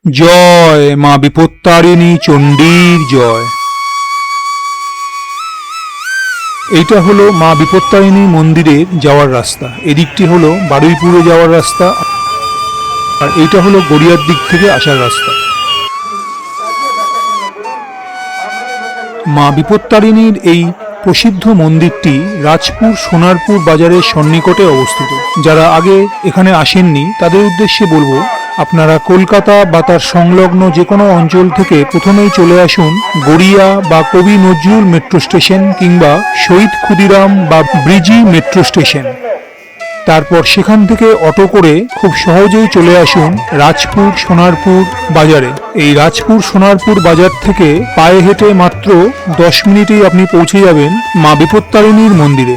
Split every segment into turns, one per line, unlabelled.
জয় মা বিপত্তারিণী চণ্ডীর জয়। এইটা হলো মা বিপত্তারিণী মন্দিরের যাওয়ার রাস্তা। এদিকটি হলো বারুইপুরে যাওয়ার রাস্তা, আর এইটা হলো গড়িয়ার দিক থেকে আসার রাস্তা। মা বিপত্তারিণীর এই প্রসিদ্ধ মন্দিরটি রাজপুর সোনারপুর বাজারের সন্নিকটে অবস্থিত। যারা আগে এখানে আসেননি তাদের উদ্দেশ্যে বলবো, আপনারা কলকাতা বা তার সংলগ্ন যে কোনো অঞ্চল থেকে প্রথমেই চলে আসুন গড়িয়া বা কবি নজরুল মেট্রো স্টেশন কিংবা শহীদ ক্ষুদিরাম বা ব্রিজি মেট্রো স্টেশন। তারপর সেখান থেকে অটো করে খুব সহজেই চলে আসুন রাজপুর সোনারপুর বাজারে। এই রাজপুর সোনারপুর বাজার থেকে পায়ে হেঁটে মাত্র 10 মিনিটেই আপনি পৌঁছে যাবেন মা বিপত্তারিণীর মন্দিরে।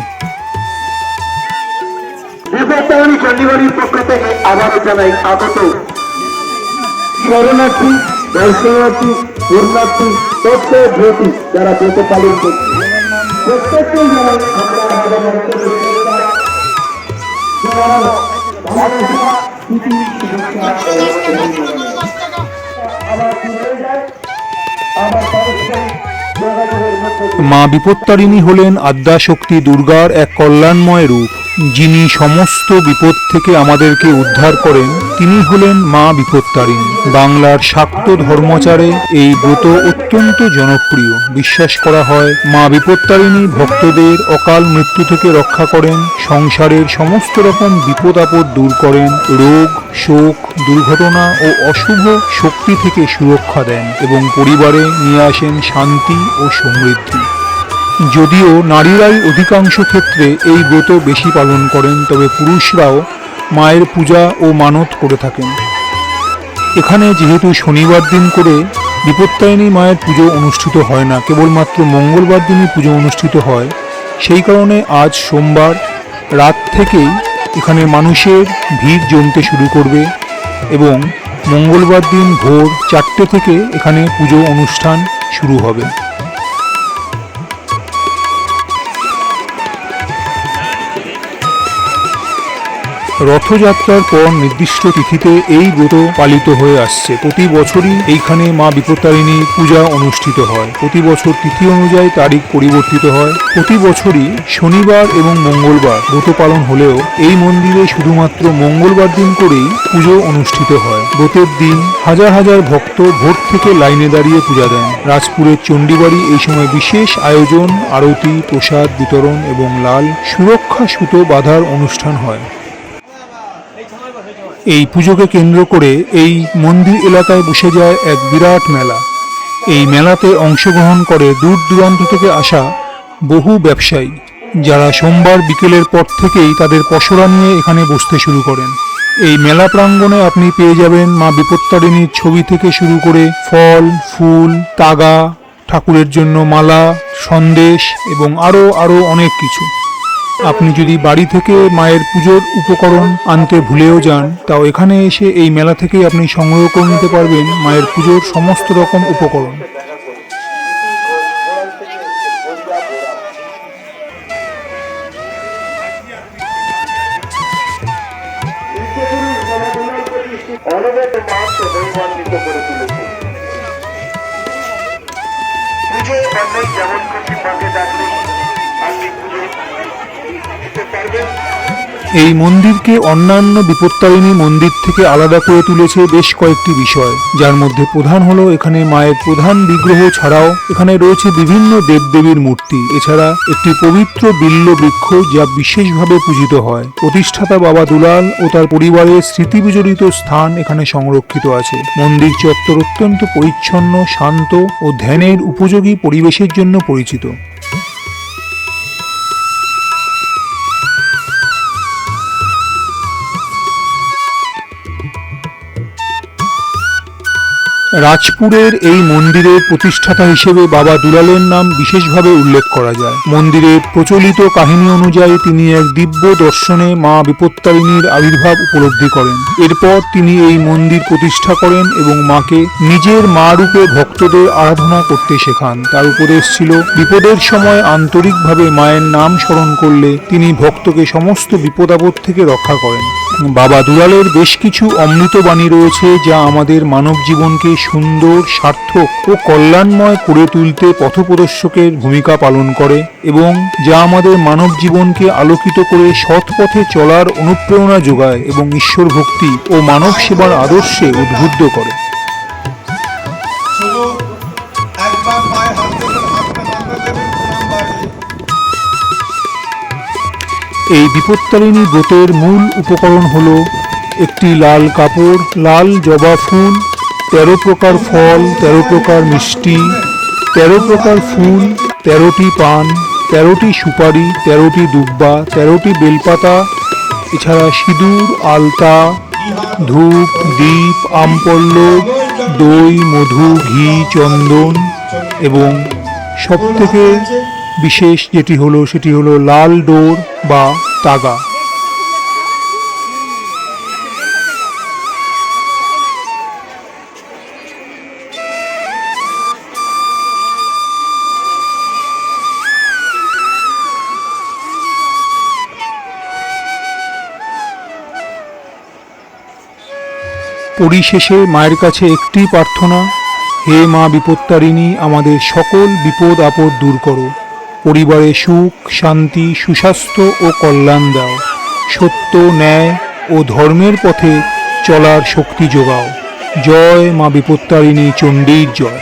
বিপত্তারিণী চণ্ডীবাড়ির পক্ষ থেকে আবারও জানাই আগত শরণার্থী, দর্শনার্থী, পূর্ণার্থী, তথ্যব্রতী যারা ব্রত পালন করছে প্রত্যেককেই জানাই আমরা আমাদের
মা বিপত্তারিণী হলেন আদ্যাশক্তি দুর্গার এক কল্যাণময় রূপ। যিনি সমস্ত বিপদ থেকে আমাদেরকে উদ্ধার করেন তিনি হলেন মা বিপত্তারিণী। বাংলার শাক্ত ধর্মাচারে এই ব্রত অত্যন্ত জনপ্রিয়। বিশ্বাস করা হয় মা বিপত্তারিণী ভক্তদের অকাল মৃত্যু থেকে রক্ষা করেন, সংসারের সমস্ত রকম বিপদ আপদ দূর করেন, রোগ শোক দুর্ঘটনা ও অশুভ শক্তি থেকে সুরক্ষা দেন এবং পরিবারে নিয়ে আসেন শান্তি ও সমৃদ্ধি। যদিও নারীরাই অধিকাংশ ক্ষেত্রে এই ব্রত বেশি পালন করেন, তবে পুরুষরাও মায়ের পূজা ও মানত করে থাকেন। এখানে যেহেতু শনিবার দিন করে বিপত্তারিণী মায়ের পুজো অনুষ্ঠিত হয় না, কেবলমাত্র মঙ্গলবার দিনই পুজো অনুষ্ঠিত হয়, সেই কারণে আজ সোমবার রাত থেকেই এখানে মানুষের ভিড় জমতে শুরু করবে এবং মঙ্গলবার দিন ভোর 4টে থেকে এখানে পুজো অনুষ্ঠান শুরু হবে। রথযাত্রার পর নির্দিষ্ট তিথিতে এই ব্রত পালিত হয়ে আসছে। প্রতি বছরই এইখানে মা বিপত্তারিণী পূজা অনুষ্ঠিত হয়। প্রতি বছর তিথি অনুযায়ী তারিখ পরিবর্তিত হয়। প্রতি বছরই শনিবার এবং মঙ্গলবার ব্রত পালন হলেও এই মন্দিরে শুধুমাত্র মঙ্গলবার দিন করেই পুজো অনুষ্ঠিত হয়। ব্রতের দিন হাজার হাজার ভক্ত ভোর থেকে লাইনে দাঁড়িয়ে পূজা দেন। রাজপুরের চণ্ডীবাড়ি এই সময় বিশেষ আয়োজন, আরতি, প্রসাদ বিতরণ এবং লাল সুরক্ষা সুতো বাঁধার অনুষ্ঠান হয়। এই পুজোকে কেন্দ্র করে এই মন্দির এলাকায় বসে যায় এক বিরাট মেলা। এই মেলাতে অংশগ্রহণ করে দূর দূরান্ত থেকে আসা বহু ব্যবসায়ী, যারা সোমবার বিকেলের পর থেকেই তাদের পসরা নিয়ে এখানে বসতে শুরু করেন। এই মেলা প্রাঙ্গণে আপনি পেয়ে যাবেন মা বিপত্তারিণীর ছবি থেকে শুরু করে ফল, ফুল, তাগা, ঠাকুরের জন্য মালা, সন্দেশ এবং আরও অনেক কিছু। আপনি যদি বাড়ি থেকে মায়ের পুজোর উপকরণ আনতে ভুলেও যান, তাও এখানে এসে এই মেলা থেকেই আপনি সংগ্রহ করে নিতে পারবেন মায়ের পুজোর সমস্ত রকম উপকরণ।
যেমন খুশি পাশে ডাকলে আপনি পুজো
এই মন্দিরকে অন্যান্য বিপত্তারিণী মন্দির থেকে আলাদা করে তুলেছে বেশ কয়েকটি বিষয়, যার মধ্যে প্রধান হলো এখানে মায়ের প্রধান বিগ্রহ ছাড়াও এখানে রয়েছে বিভিন্ন দেবদেবীর মূর্তি। এছাড়া একটি পবিত্র বিল্ল বৃক্ষ যা বিশেষভাবে পূজিত হয়। প্রতিষ্ঠাতা বাবা দুলাল ও তার পরিবারের স্মৃতি বিজড়িত স্থান এখানে সংরক্ষিত আছে। মন্দির চত্বর অত্যন্ত পরিচ্ছন্ন, শান্ত ও ধ্যানের উপযোগী পরিবেশের জন্য পরিচিত। রাজপুরের এই মন্দিরের প্রতিষ্ঠাতা হিসেবে বাবা দুলালের নাম বিশেষভাবে উল্লেখ করা যায়। মন্দিরের প্রচলিত কাহিনী অনুযায়ী তিনি এক দিব্য দর্শনে মা বিপত্তারিণীর আবির্ভাব উপলব্ধি করেন। এরপর তিনি এই মন্দির প্রতিষ্ঠা করেন এবং মাকে নিজের মা রূপে ভক্তদের আরাধনা করতে শেখান। তার উপদেশ ছিল, বিপদের সময় আন্তরিকভাবে মায়ের নাম স্মরণ করলে তিনি ভক্তকে সমস্ত বিপদ আপদ থেকে রক্ষা করেন। বাবা দুলালের বেশ কিছু অমৃতবাণী রয়েছে যা আমাদের মানব জীবনকে সুন্দর, সার্থক ও কল্যাণময় করে তুলতে পথপ্রদর্শকের ভূমিকা পালন করে এবং যা আমাদের মানব জীবনকে আলোকিত করে সৎ পথে চলার অনুপ্রেরণা যোগায় এবং ঈশ্বর ভক্তি ও মানব সেবার আদর্শে উদ্বুদ্ধ করে।
শুধু একবার পায়ে হাত দেবেন, হাতটা মাথা দেবেন, প্রণাম বাড়বে।
এই বিপত্তারিণী ব্রতের মূল উপকরণ হল একটি লাল কাপড়, লাল জবা ফুল, 13 প্রকার ফল, 13 প্রকার মিষ্টি, 13 প্রকার ফুল, 13টি পান, 13টি সুপারি, 13টি দুব্বা, 13টি বেলপাতা, এছাড়া সিঁদুর, আলতা, ধূপ, দীপ, আমপল্লব, দই, মধু, ঘি, চন্দন এবং সবথেকে বিশেষ সেটি হলো লাল ডোর বা তাগা। পরিশেষে মায়ের কাছে একটি প্রার্থনা, হে মা বিপত্তারিণী, আমাদের সকল বিপদ আপদ দূর করো, পরিবারে সুখ, শান্তি, সুস্বাস্থ্য ও কল্যাণ দাও, সত্য, ন্যায় ও ধর্মের পথে চলার শক্তি যোগাও। জয় মা বিপত্তারিণী চণ্ডীর জয়।